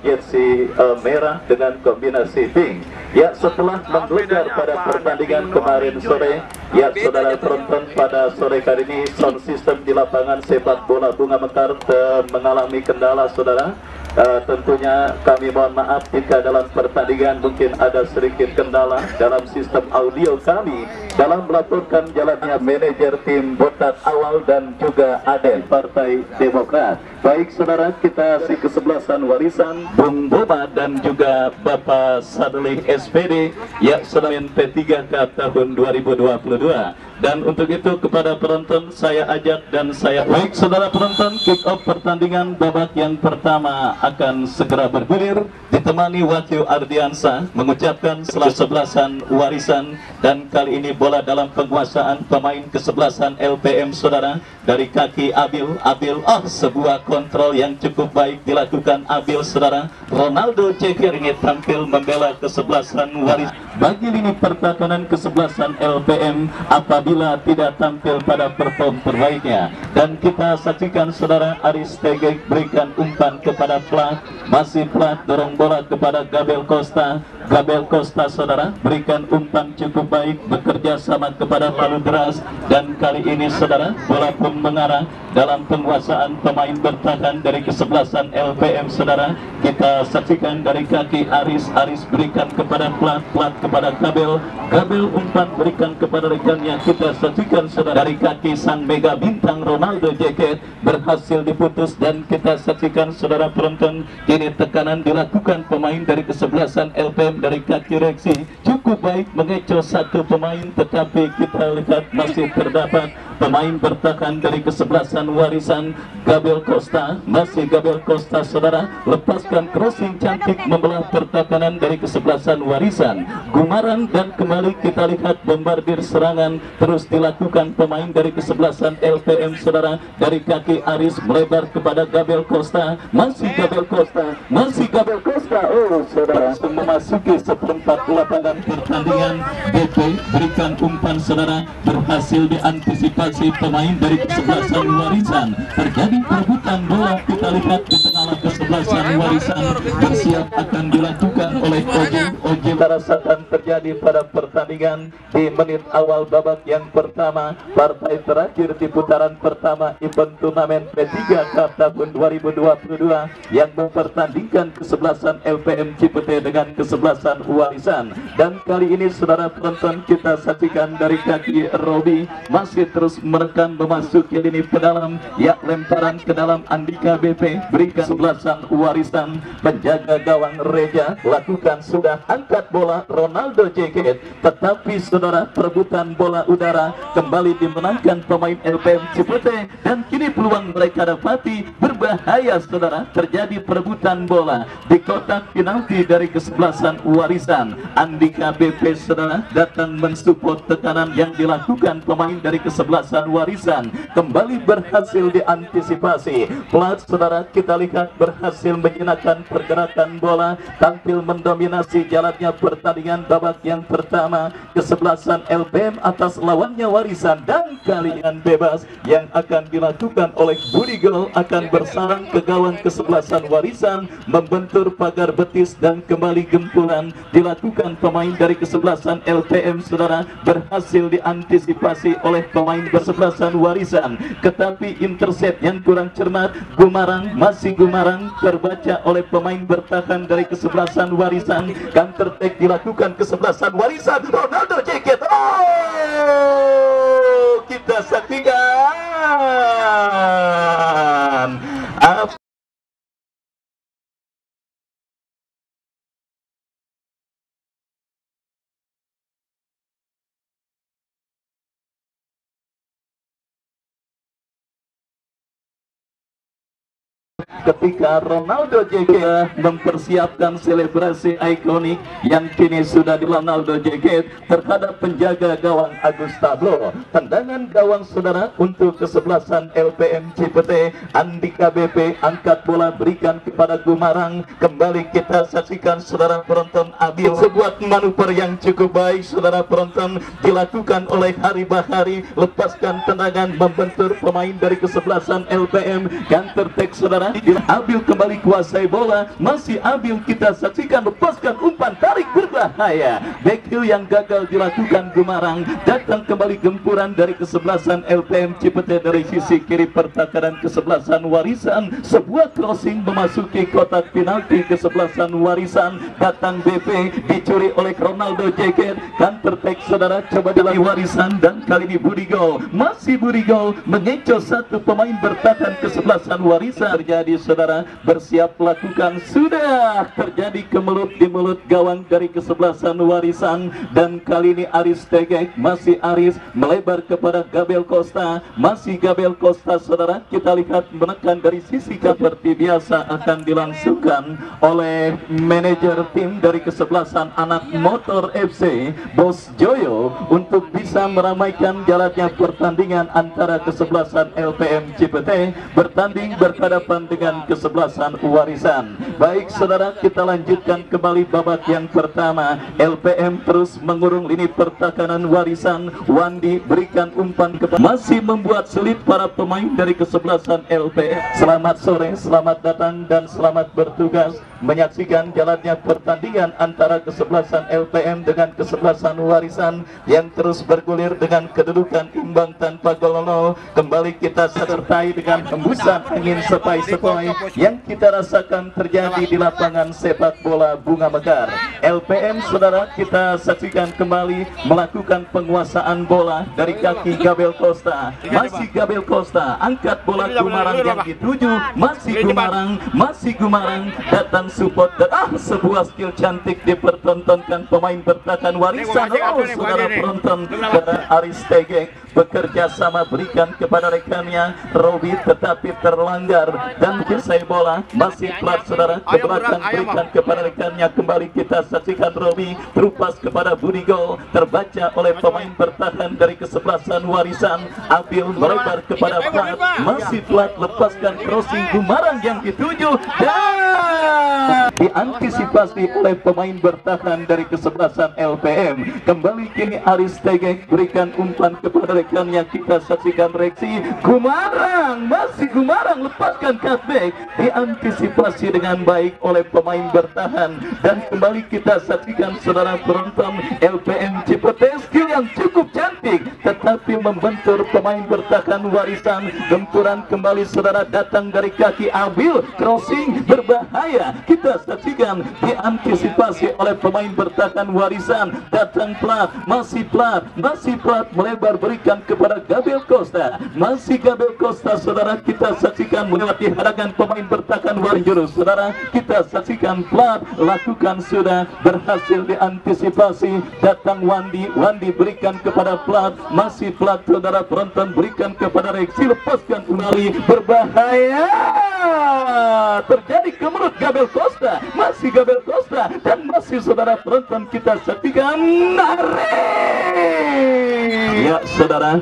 jersey merah dengan kombinasi pink. Ya, setelah menggelegar pada pertandingan kemarin sore, ya saudara penonton, pada sore kali ini sound system di lapangan sepak bola Bunga Mekar mengalami kendala saudara. Tentunya kami mohon maaf jika dalam pertandingan mungkin ada sedikit kendala dalam sistem audio kami dalam melaporkan jalannya manajer tim Botak Awal dan juga Aden Partai Demokrat. Baik saudara, kita si kesebelasan warisan Bung Boma dan juga Bapak Sadli SPD ya Senayan P3K tahun 2022. Dan untuk itu kepada penonton saya ajak dan saya baik saudara penonton, kick off pertandingan babak yang pertama akan segera bergulir ditemani Wahyu Ardiansa mengucapkan selamat kesebelasan warisan. Dan kali ini bola dalam penguasaan pemain kesebelasan LPM saudara dari kaki Abil. Sebuah kontrol yang cukup baik dilakukan Abil saudara. Ronaldo Ceker ingin tampil membela kesebelasan waris bagi lini pertahanan kesebelasan LPM apabila tidak tampil pada perform terbaiknya. Dan kita saksikan saudara Aris Tegek berikan umpan kepada Plat, masih Plat dorong bola kepada Gabel Costa saudara berikan umpan cukup baik bekerja sama kepada Palu Deras. Dan kali ini saudara bola pun mengarah dalam penguasaan pemain bertahan dari kesebelasan LPM saudara. Kita saksikan dari kaki Aris berikan kepada Plat kepada Gabel umpan berikan kepada rekannya. Kita saksikan saudara dari kaki sang mega bintang Ronaldo Jacket berhasil diputus. Dan kita saksikan saudara penonton kini tekanan dilakukan pemain dari kesebelasan LPM dari kaki Reksi cukup baik mengecoh satu pemain, tetapi kita lihat masih terdapat pemain bertahan dari kesebelasan warisan Gabel Costa saudara lepaskan crossing cantik membelah pertahanan dari kesebelasan warisan Gumarang. Dan kembali kita lihat bombardir serangan terus dilakukan pemain dari kesebelasan LPM saudara dari kaki Aris melebar kepada Gabel Costa, masih Gabel Costa oh saudara memasuki seperempat lapangan pertandingan. BP berikan umpan saudara berhasil diantisipasi pemain dari kesebelasan warisan. Terjadi perebutan bola, kita lihat di tengah kesebelasan warisan bersiap akan dilakukan oleh Oji rasakan terjadi pada pertandingan di menit awal babak yang pertama, partai terakhir di putaran pertama event turnamen P3 Cup tahun 2022 yang mempertandingkan kesebelasan LPM Cipete dengan kesebelasan warisan. Dan kali ini saudara penonton kita saksikan dari kaki Robi masih terus menekan memasuki lini pedalam, ya lemparan ke dalam Andika BP berikan kesebelasan warisan penjaga gawang Reja lakukan sudah angkat bola Ronaldo Jacket, tetapi saudara perebutan bola udara kembali dimenangkan pemain LPM Cipete. Dan kini peluang mereka dapati berbahaya saudara, terjadi perebutan bola di kotak penalti dari kesebelasan warisan. Andika BP saudara datang mensupport tekanan yang dilakukan pemain dari kesebelasan warisan, kembali berhasil diantisipasi. Plat saudara kita lihat berhasil menjenakkan pergerakan bola, tampil mendominasi jalannya pertandingan babak yang pertama kesebelasan LPM atas lawannya warisan. Dan kalian bebas yang akan dilakukan oleh Budi Gol akan bersarang ke gawang kesebelasan warisan membentur pagar betis dan kembali gempuran dilakukan pemain dari kesebelasan LPM saudara berhasil diantisipasi oleh pemain kesebelasan warisan, tetapi intercept yang kurang cermat Gumarang terbaca oleh pemain bertahan dari kesebelasan warisan. Counter attack dilakukan kesebelasan warisan Ronaldo Jacket. Kita saksikan ketika Ronaldo JK mempersiapkan selebrasi ikonik yang kini sudah di Ronaldo JK terhadap penjaga gawang Agus Tablo. Tendangan gawang saudara untuk kesebelasan LPM Cipete. Andika BP angkat bola berikan kepada Gumarang. Kembali kita saksikan saudara penonton Abil. Sebuah manuver yang cukup baik saudara penonton dilakukan oleh Hari Bahari, lepaskan tendangan membentur pemain dari kesebelasan LPM. Counter attack saudara Abil kembali kuasai bola, masih Abil kita saksikan lepaskan umpan tarik berbahaya. Backhill yang gagal dilakukan Gumarang, datang kembali gempuran dari kesebelasan LPM Cipete dari sisi kiri pertakaran kesebelasan Warisan. Sebuah crossing memasuki kotak penalti kesebelasan Warisan, datang BP dicuri oleh Ronaldo Jacket. Counter attack saudara, coba dari Warisan dan kali ini Budigo, masih Budigo mengecoh satu pemain bertahan kesebelasan Warisan. Terjadi saudara, bersiap lakukan, sudah terjadi kemelut di mulut gawang dari kesebelasan Warisan. Dan kali ini Aris Tegek, masih Aris melebar kepada Gabel Costa, masih Gabel Costa saudara, kita lihat menekan dari sisi seperti biasa akan dilangsungkan oleh manajer tim dari kesebelasan Anak Motor FC Bos Joyo untuk bisa meramaikan jalannya pertandingan antara kesebelasan LPM Cipete bertanding berhadapan dengan kesebelasan Warisan. Baik saudara, kita lanjutkan kembali babak yang pertama. LPM terus mengurung lini pertahanan Warisan. Wandi berikan umpan kepada, masih membuat sulit para pemain dari kesebelasan LPM. Selamat sore, selamat datang dan selamat bertugas menyaksikan jalannya pertandingan antara kesebelasan LPM dengan kesebelasan Warisan yang terus bergulir dengan kedudukan imbang tanpa gol. Kembali kita sertai dengan hembusan angin sepoi-sepoi yang kita rasakan terjadi di lapangan sepak bola Bunga Mekar. LPM saudara, kita saksikan kembali melakukan penguasaan bola dari kaki Gabel Costa, masih Gabel Costa angkat bola Gumarang yang dituju, masih Gumarang datang support dan sebuah skill cantik dipertontonkan pemain bertahan Warisan. Saudara penonton, karena Aris Tegek bekerja sama berikan kepada rekannya Robi tetapi terlanggar dan selesai bola, masih plat saudara ke belakang berikan kepada rekannya. Kembali kita saksikan Robi terupas kepada Budigo, terbaca oleh pemain bertahan dari kesebelasan Warisan. Abil melebar kepada Plat, masih Plat lepaskan crossing Gumarang yang dituju dan diantisipasi oleh pemain bertahan dari kesebelasan LPM. Kembali kini Aris Tegek berikan umpan kepada rekannya, kita saksikan reaksi Gumarang, masih Gumarang lepaskan cutback, diantisipasi dengan baik oleh pemain bertahan. Dan kembali kita saksikan saudara penonton, LPM Cipete skill yang cukup cantik tetapi membentur pemain bertahan Warisan. Gempuran kembali saudara datang dari kaki Abil, crossing berbahaya, kita saksikan diantisipasi oleh pemain bertahan Warisan. Datang Plat, masih Plat melebar berikan kepada Gabel Costa, masih Gabel Costa saudara, kita saksikan melewati hadangan pemain bertahan Warinjurus. Saudara, kita saksikan Plat lakukan, sudah berhasil diantisipasi. Datang Wandi berikan kepada Plat, masih Plat saudara penonton berikan kepada Reksi, lepaskan kembali berbahaya, terjadi kemelut Gabel Costa, masih Gabel Costa dan masih saudara penonton kita saksikan ya saudara.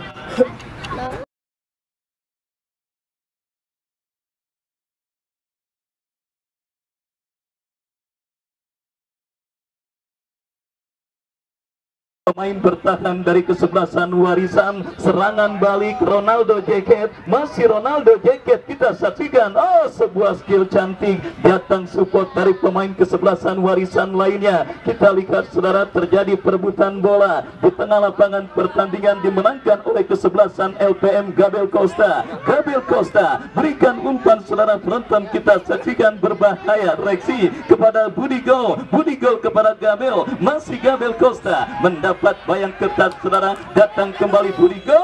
Pemain bertahan dari kesebelasan Warisan, serangan balik Ronaldo Jacket, masih Ronaldo Jacket kita saksikan, sebuah skill cantik datang support dari pemain kesebelasan Warisan lainnya. Kita lihat saudara, terjadi perebutan bola di tengah lapangan, pertandingan dimenangkan oleh kesebelasan LPM. Gabel Costa berikan umpan saudara penonton, kita saksikan berbahaya, reaksi kepada Budigo kepada Gabel, masih Gabel Costa mendapat bayang ketat saudara, datang kembali Budigo,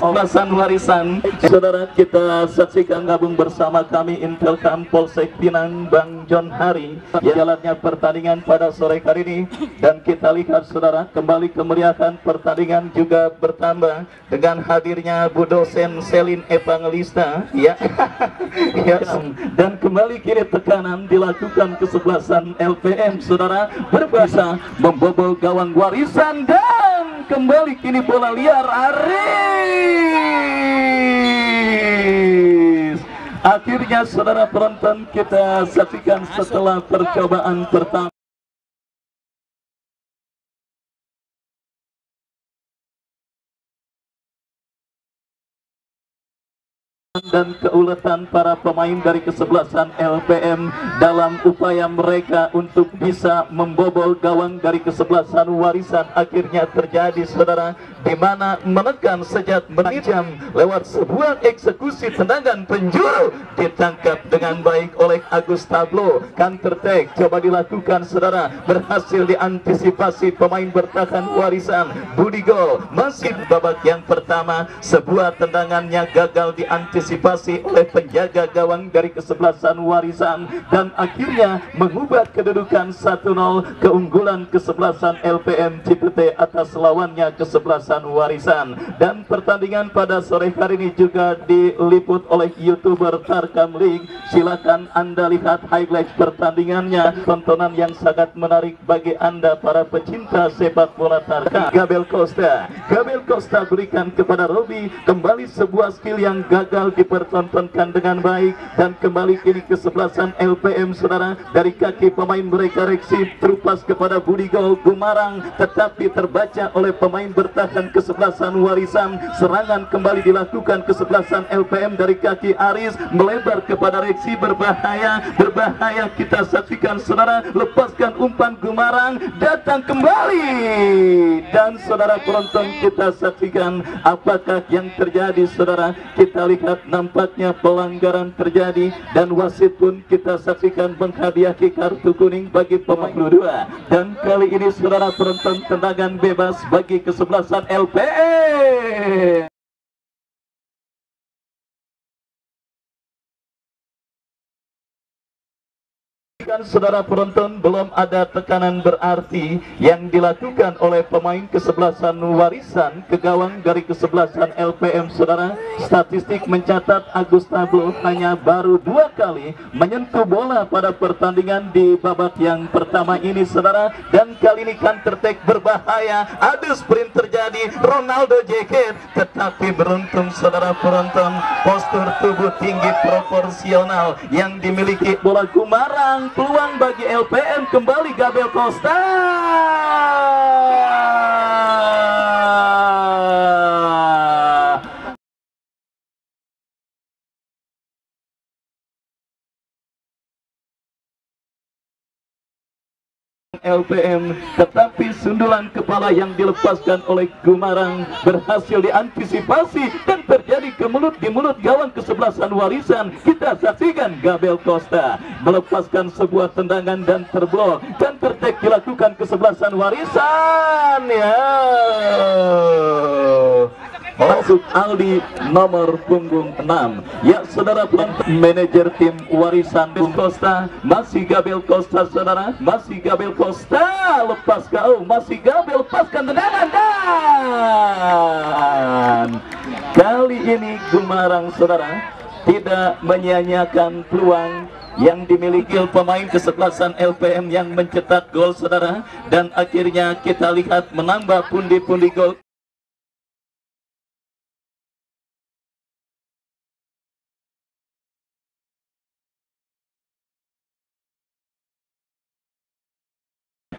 Olasan Warisan. Saudara, kita saksikan gabung bersama kami Intelkam Polsek Pinang Bang John Hari jalannya pertandingan pada sore hari ini. Dan kita lihat saudara, kembali kemeriahan pertandingan juga bertambah dengan hadirnya Bu Dosen Selin Evangelista ya. Dan kembali kini tekanan dilakukan kesebelasan LPM saudara, berbahasa membobol gawang Warisan. Dan kembali kini bola liar Aris. Akhirnya saudara penonton, kita saksikan setelah percobaan pertama dan keuletan para pemain dari kesebelasan LPM dalam upaya mereka untuk bisa membobol gawang dari kesebelasan Warisan akhirnya terjadi, saudara, di mana menekan sejak menajam lewat sebuah eksekusi tendangan penjuru ditangkap dengan baik oleh Agus Tablo. Counter attack coba dilakukan, saudara, berhasil diantisipasi pemain bertahan Warisan. Budi Gol masih babak yang pertama, sebuah tendangannya gagal diantisipasi oleh penjaga gawang dari kesebelasan Warisan dan akhirnya mengubah kedudukan 1-0 keunggulan kesebelasan LPM Cipete atas lawannya kesebelasan Warisan. Dan pertandingan pada sore hari ini juga diliput oleh YouTuber Tarkam League. Silakan Anda lihat highlight pertandingannya, tontonan yang sangat menarik bagi Anda para pecinta sepak bola Tarkam. Gabel Costa berikan kepada Robi, kembali sebuah skill yang gagal dipertontonkan dengan baik dan kembali kini kesebelasan LPM, saudara, dari kaki pemain mereka Reksi terupas kepada Budi Gol Gumarang, tetapi terbaca oleh pemain bertahan kesebelasan Warisan. Serangan kembali dilakukan kesebelasan LPM dari kaki Aris melebar kepada Reksi, berbahaya kita saksikan, saudara, lepaskan umpan Gumarang, datang kembali dan saudara penonton kita saksikan apakah yang terjadi, saudara. Kita lihat nampaknya pelanggaran terjadi dan wasit pun kita saksikan menghadiahi kartu kuning bagi pemain 22 dan kali ini, saudara, penonton tendangan bebas bagi kesebelasan LPM. Saudara penonton, belum ada tekanan berarti yang dilakukan oleh pemain kesebelasan Warisan ke gawang dari kesebelasan LPM, saudara. Statistik mencatat Agus Tablo hanya baru 2 kali menyentuh bola pada pertandingan di babak yang pertama ini, saudara, dan kali ini counter attack berbahaya, adu sprint terjadi, Ronaldo Jacket, tetapi beruntung, saudara penonton, postur tubuh tinggi proporsional yang dimiliki bola Gumarang. Peluang bagi LPM, kembali Gabel Costa. LPM, tetapi sundulan kepala yang dilepaskan oleh Gumarang berhasil diantisipasi dan terjadi ke mulut di mulut gawang kesebelasan Warisan. Kita saksikan Gabel Costa melepaskan sebuah tendangan dan terblok dan tertek dilakukan kesebelasan Warisan, ya. Masuk Aldi nomor punggung 6, ya, saudara, penonton, manajer tim Warisan Costa, masih Gabel Costa, saudara, masih Gabel Costa, lepas kau, masih Gabel, lepaskan tendangan dan kali ini Gumarang, saudara, tidak menyia-nyiakan peluang yang dimiliki pemain kesebelasan LPM yang mencetak gol, saudara, dan akhirnya kita lihat menambah pundi-pundi gol.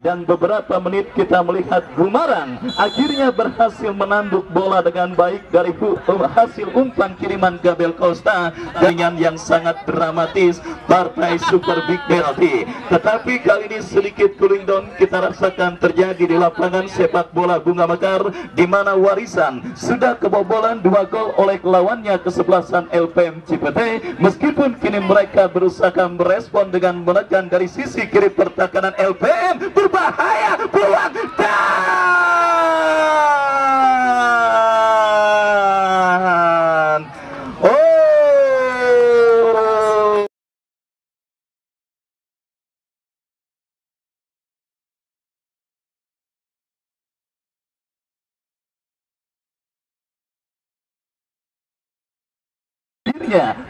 Dan beberapa menit kita melihat Gumarang akhirnya berhasil menanduk bola dengan baik dari hasil umpan kiriman Gabel Costa dengan yang sangat dramatis partai Super Big Penalty. Tetapi kali ini sedikit cooling down kita rasakan terjadi di lapangan sepak bola Bunga Mekar, di mana Warisan sudah kebobolan 2 gol oleh lawannya kesebelasan LPM Cipete. Meskipun kini mereka berusaha merespon dengan menekan dari sisi kiri pertahanan LPM, berbahaya, peluang dan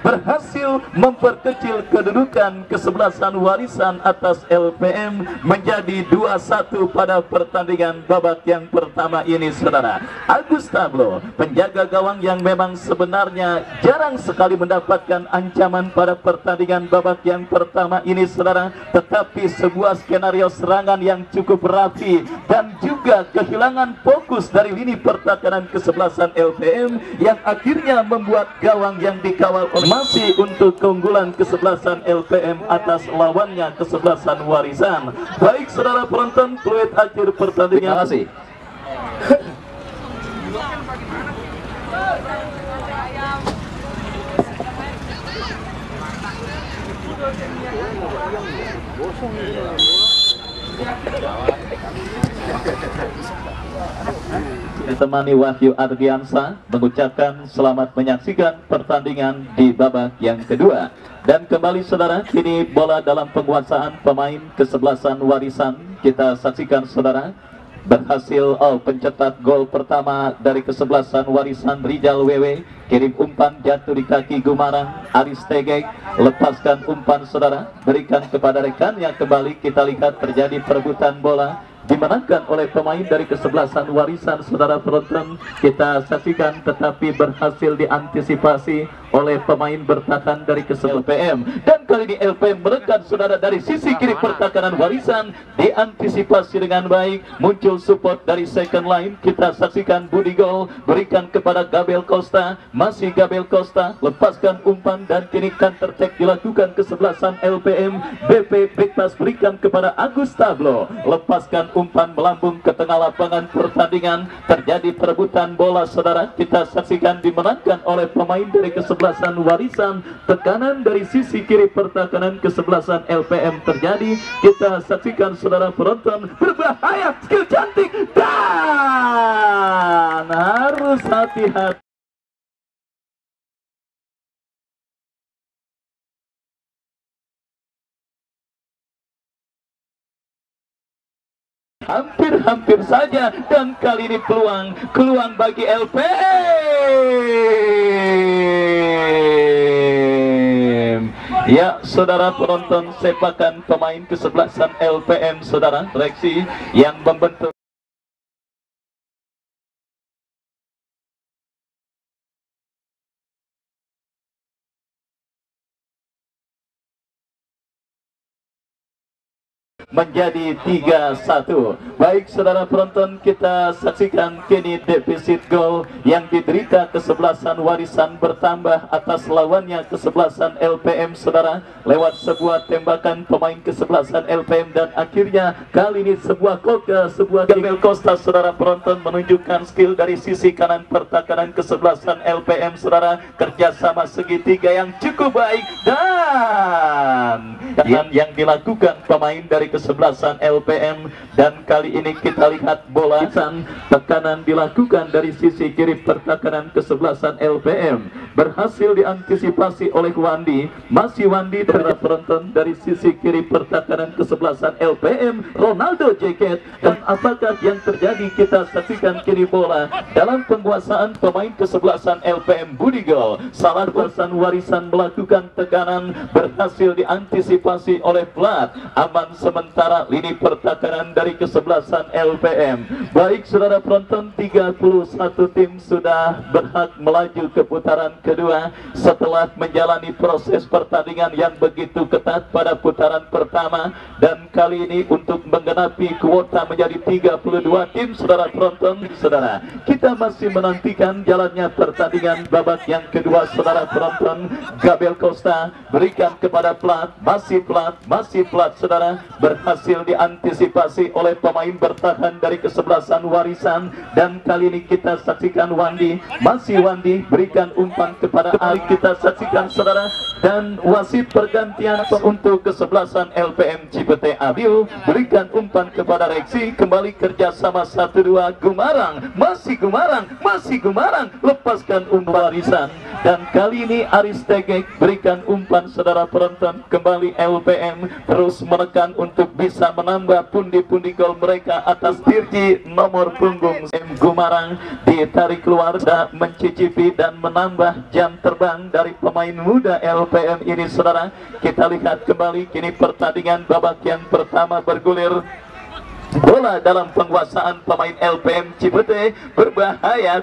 berhasil memperkecil kedudukan kesebelasan Warisan atas LPM menjadi 2-1 pada pertandingan babak yang pertama ini, saudara. Agus Tablo, penjaga gawang yang memang sebenarnya jarang sekali mendapatkan ancaman pada pertandingan babak yang pertama ini, saudara, tetapi sebuah skenario serangan yang cukup rapi dan juga kehilangan fokus dari lini pertahanan kesebelasan LPM yang akhirnya membuat gawang yang di dikawal masih untuk keunggulan kesebelasan LPM atas lawannya kesebelasan Warisan. Baik saudara penonton, fluid akhir pertandingan. Terima kasih. Ditemani Wahyu Ardiansa mengucapkan selamat menyaksikan pertandingan di babak yang kedua. Dan kembali saudara, kini bola dalam penguasaan pemain kesebelasan Warisan. Kita saksikan saudara, berhasil pencetak gol pertama dari kesebelasan Warisan Rijal Wewe. Kirim umpan jatuh di kaki Gumarang. Aris Tegek lepaskan umpan saudara, berikan kepada rekannya. Kembali kita lihat terjadi perebutan bola, dimenangkan oleh pemain dari kesebelasan Warisan. Saudara penonton, kita saksikan tetapi berhasil diantisipasi oleh pemain bertahan dari kesebelasan LPM. Dan kali ini LPM menekan saudara dari sisi kiri pertahanan Warisan, diantisipasi dengan baik. Muncul support dari second line. Kita saksikan Budi Gol berikan kepada Gabriel Costa. Masih Gabriel Costa lepaskan umpan dan kini counter attack dilakukan kesebelasan LPM. BP Bigpas berikan kepada Agus Tablo, lepaskan umpan melambung ke tengah lapangan pertandingan. Terjadi perebutan bola saudara, kita saksikan dimenangkan oleh pemain dari kesebelasan Warisan. Tekanan dari sisi kiri pertahanan kesebelasan LPM terjadi. Kita saksikan saudara penonton, berbahaya, skill cantik dan harus hati-hati. Hampir saja, dan kali ini peluang bagi LPM. Ya saudara penonton, sepakan pemain kesebelasan LPM saudara, Reksi yang membentuk menjadi 3-1. Baik saudara penonton, kita saksikan kini defisit gol yang diderita kesebelasan Warisan bertambah atas lawannya kesebelasan LPM saudara, lewat sebuah tembakan pemain kesebelasan LPM. Dan akhirnya kali ini sebuah Gabriel Costa saudara penonton menunjukkan skill dari sisi kanan pertahanan kesebelasan LPM saudara. Kerjasama segitiga yang cukup baik dan yang dilakukan pemain dari kesebelasan LPM. Dan kali ini kita lihat bola tekanan dilakukan dari sisi kiri pertahanan kesebelasan LPM, berhasil diantisipasi oleh Wandi. Masih Wandi dari penonton dari sisi kiri pertahanan kesebelasan LPM, Ronaldo Jacket. Dan apakah yang terjadi? Kita saksikan kini bola dalam penguasaan pemain kesebelasan LPM, Budi Gol. Salah persan Warisan melakukan tekanan, berhasil diantisipasi oleh Plat. Aman sementara lini pertahanan dari kesebelasan LPM. Baik saudara penonton, 31 tim sudah berhak melaju ke putaran kedua setelah menjalani proses pertandingan yang begitu ketat pada putaran pertama. Dan kali ini untuk menggenapi kuota menjadi 32 tim saudara penonton. Saudara, kita masih menantikan jalannya pertandingan babak yang kedua saudara penonton. Gabriel Costa berikan kepada Plat, masih Plat saudara, berhasil diantisipasi oleh pemain bertahan dari kesebelasan Warisan. Dan kali ini kita saksikan Wandi, masih Wandi berikan umpan kepada Ali. Kita saksikan saudara, dan wasit pergantian untuk kesebelasan LPM Cipete Abiu berikan umpan kepada Reksi. Kembali kerjasama 1-2 Gumarang, masih Gumarang lepaskan umpan Warisan. Dan kali ini Aris Tegek berikan umpan saudara penonton. Kembali LPM terus menekan untuk bisa menambah pundi-pundi gol mereka atas Dirji nomor punggung Gumarang. Ditarik keluar dan mencicipi dan menambah jam terbang dari pemain muda LPM ini saudara. Kita lihat kembali kini pertandingan babak yang pertama bergulir. Bola dalam penguasaan pemain LPM Cipete, berbahaya.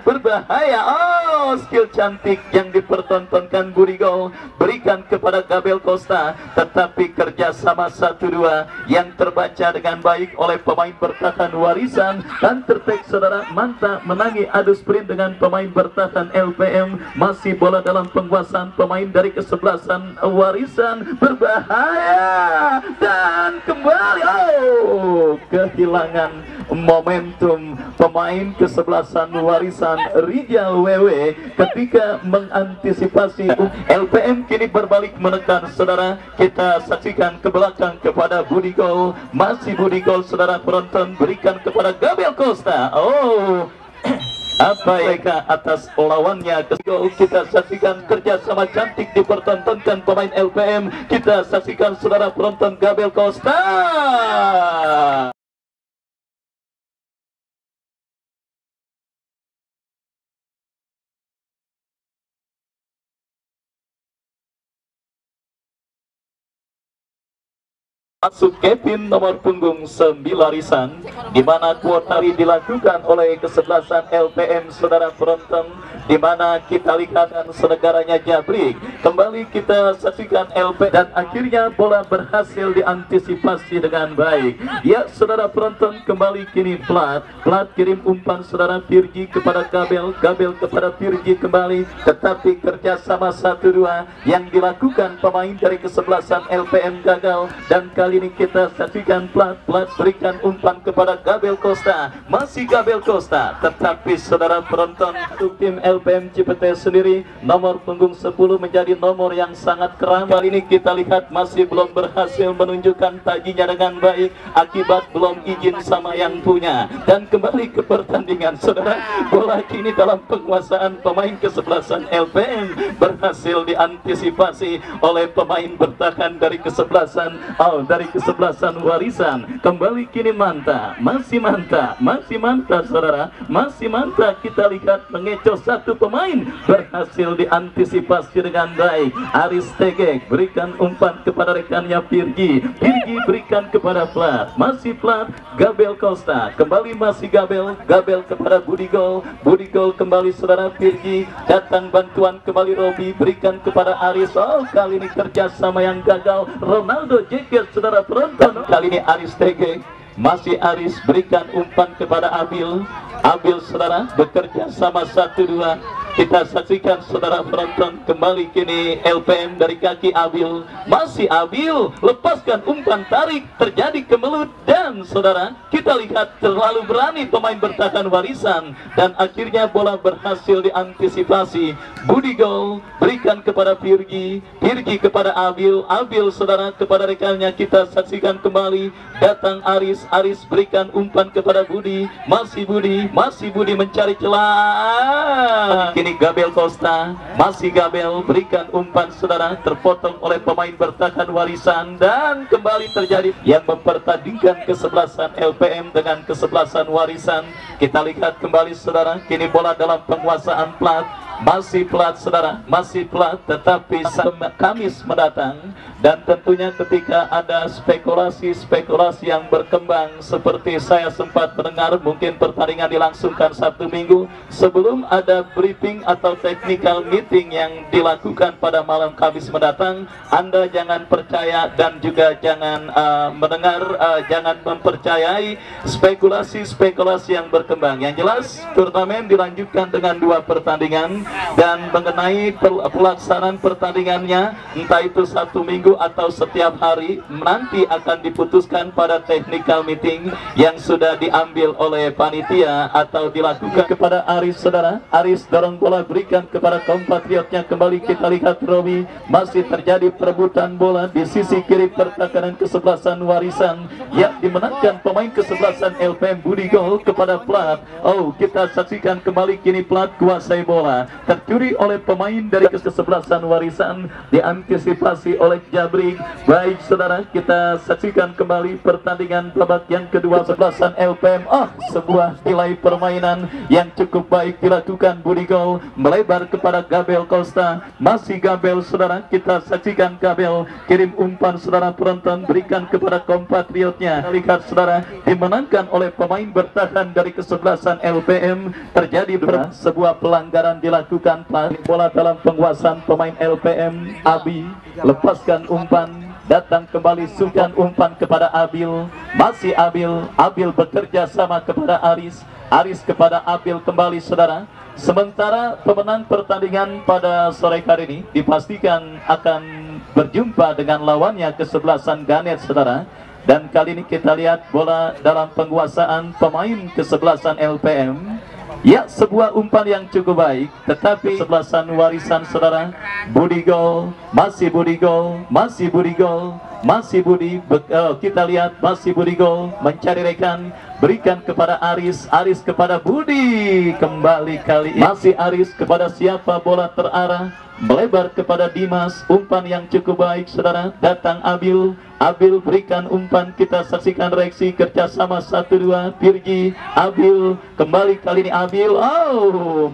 Oh, skill cantik yang dipertontonkan Budi Gol, berikan kepada Gabriel Costa, tetapi kerjasama 1-2 yang terbaca dengan baik oleh pemain bertahan Warisan. Dan tertek saudara, Manta menangi adu sprint dengan pemain bertahan LPM. Masih bola dalam penguasaan pemain dari kesebelasan Warisan, berbahaya dan kembali kehilangan momentum pemain kesebelasan Warisan Rijal Wewe ketika mengantisipasi. LPM kini berbalik menekan saudara. Kita saksikan ke belakang kepada Budi Gol, masih Budi Gol saudara penonton, berikan kepada Gabriel Costa. Apa mereka atas lawannya. Kita saksikan kerjasama cantik dipertontonkan pemain LPM. Kita saksikan saudara penonton Gabriel Costa. Masuk Kevin nomor punggung 9 Warisan, di mana kuotari dilakukan oleh kesebelasan LPM saudara penonton, di mana kita lihat senegaranya Jabrik. Kembali kita saksikan LP dan akhirnya bola berhasil diantisipasi dengan baik. Ya saudara penonton, kembali kini Plat kirim umpan saudara Virgi kepada Gabel kepada Virgi kembali, tetapi kerjasama 1-2 yang dilakukan pemain dari kesebelasan LPM gagal. Dan kali ini kita saksikan Plat berikan umpan kepada Gabriel Costa, masih Gabriel Costa, tetapi saudara penonton, untuk tim LPM Cipete sendiri nomor punggung 10 menjadi nomor yang sangat kram. Kali ini kita lihat masih belum berhasil menunjukkan tajinya dengan baik akibat belum izin sama yang punya. Dan kembali ke pertandingan saudara, bola kini dalam penguasaan pemain kesebelasan LPM, berhasil diantisipasi oleh pemain bertahan dari kesebelasan Warisan. Kembali kini Manta, masih Manta saudara, masih Manta. Kita lihat mengecoh satu pemain, berhasil diantisipasi dengan baik. Aris Tegek berikan umpan kepada rekannya Virgi berikan kepada Plat, masih Plat. Gabriel Costa kembali, masih Gabriel kepada Budi Gol kembali saudara. Virgi datang bantuan kembali, Robi berikan kepada Aris. Kali ini kerjasama yang gagal. Ronaldo Jeker saudara penonton, kali ini Aris Tegek, masih Aris berikan umpan kepada Abil saudara, bekerja sama 1-2. Kita saksikan saudara penonton, kembali kini LPM dari kaki Abil, masih Abil lepaskan umpan tarik, terjadi kemelut. Dan saudara, kita lihat terlalu berani pemain bertahan Warisan, dan akhirnya bola berhasil diantisipasi. Budi Gol berikan kepada Virgi kepada Abil saudara kepada rekannya. Kita saksikan kembali, datang Aris berikan umpan kepada Budi, masih Budi mencari celah. Kini Gabriel Costa, masih Gabriel berikan umpan saudara, terpotong oleh pemain bertahan Warisan. Dan kembali terjadi yang mempertandingkan kesebelasan LPM dengan kesebelasan Warisan. Kita lihat kembali saudara, kini bola dalam penguasaan Plat, masih Plat saudara, masih Plat, tetapi Kamis mendatang. Dan tentunya ketika ada spekulasi yang berkembang, seperti saya sempat mendengar mungkin pertandingan dilangsungkan Sabtu Minggu, sebelum ada briefing atau technical meeting yang dilakukan pada malam Kamis mendatang, Anda jangan percaya dan juga jangan jangan mempercayai spekulasi yang berkembang. Yang jelas turnamen dilanjutkan dengan 2 pertandingan, dan mengenai pelaksanaan pertandingannya, entah itu Sabtu Minggu atau setiap hari, nanti akan diputuskan pada technical meeting yang sudah diambil oleh panitia atau dilakukan. Kepada Aris saudara, Aris dorong bola berikan kepada kompatriotnya. Kembali kita lihat Robi, masih terjadi perebutan bola di sisi kiri pertahanan kesebelasan Warisan yang dimenangkan pemain kesebelasan LPM Budi Gol kepada Plat. Kita saksikan kembali kini Plat kuasai bola, tercuri oleh pemain dari kesebelasan Warisan, diantisipasi oleh Jabrik. Baik saudara, kita saksikan kembali pertandingan babak yang kedua kesebelasan LPM. Sebuah nilai permainan yang cukup baik dilakukan. Budi Gol melebar kepada Gabel Costa, masih Gabel saudara, kita saksikan Gabel kirim umpan saudara, penonton berikan kepada kompatriotnya. Lihat saudara, dimenangkan oleh pemain bertahan dari kesebelasan LPM. Terjadi sebuah pelanggaran dilakukan, bola dalam penguasaan pemain LPM. Abi lepaskan umpan, datang kembali sukan umpan kepada Abil, masih Abil bekerja sama kepada Aris kepada Abil kembali saudara. Sementara pemenang pertandingan pada sore hari ini dipastikan akan berjumpa dengan lawannya kesebelasan Ganet saudara. Dan kali ini kita lihat bola dalam penguasaan pemain kesebelasan LPM. Ya, sebuah umpan yang cukup baik, tetapi kesebelasan Warisan saudara. Budi Gol, masih Budi Gol, masih Budi Gol, masih Budi. Kita lihat masih Budi Gol mencari rekan, berikan kepada Aris kepada Budi. Kembali kali ini masih Aris kepada siapa, bola terarah melebar kepada Dimas. Umpan yang cukup baik saudara, datang Abil berikan umpan, kita saksikan reaksi kerjasama 1-2 Virgi. Abil kembali kali ini Abil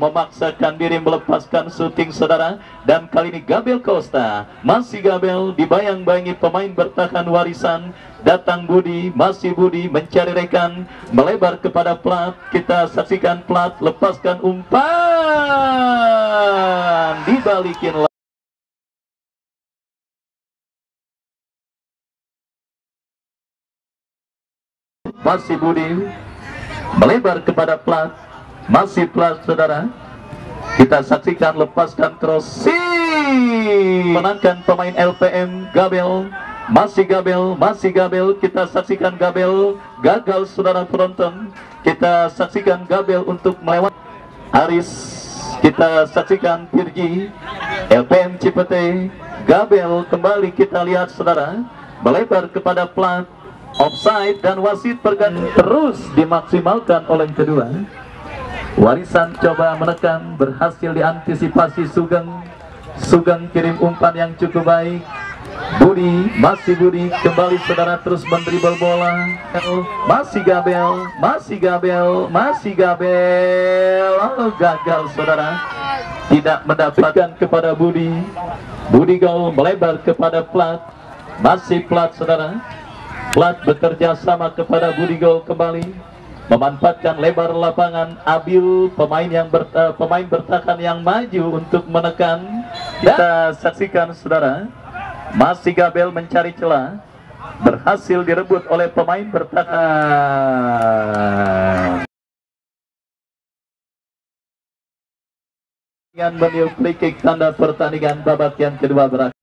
memaksakan diri melepaskan syuting saudara. Dan kali ini Gabel Costa, masih Gabel dibayang-bayangi pemain bertahan Warisan. Datang Budi, masih Budi mencari rekan, melebar kepada Plat. Kita saksikan Plat lepaskan umpan, dibalikin masih Budi melebar kepada Plat, masih Plat saudara. Kita saksikan lepaskan crossing, menangkan pemain LPM. Gabel, masih Gabel, kita saksikan Gabel gagal saudara penonton. Kita saksikan Gabel untuk melewati Aris, kita saksikan Virgi. LPM Cipete, Gabel kembali kita lihat saudara, melebar kepada Plat. Offside dan wasit pergantian terus dimaksimalkan oleh kedua. Warisan coba menekan, berhasil diantisipasi Sugeng kirim umpan yang cukup baik. Budi, masih Budi kembali saudara, terus mendribel bola. Masih Gabel, gagal saudara, tidak mendapatkan kepada Budi. Budi Gol melebar kepada Plat, masih Plat saudara. Plat bekerja sama kepada Budi Gol kembali, memanfaatkan lebar lapangan. Abil pemain bertahan yang maju untuk menekan. Kita saksikan saudara, masih Gabel mencari celah, berhasil direbut oleh pemain bertahan. Dengan meniup free kick tanda pertandingan babak yang kedua berakhir.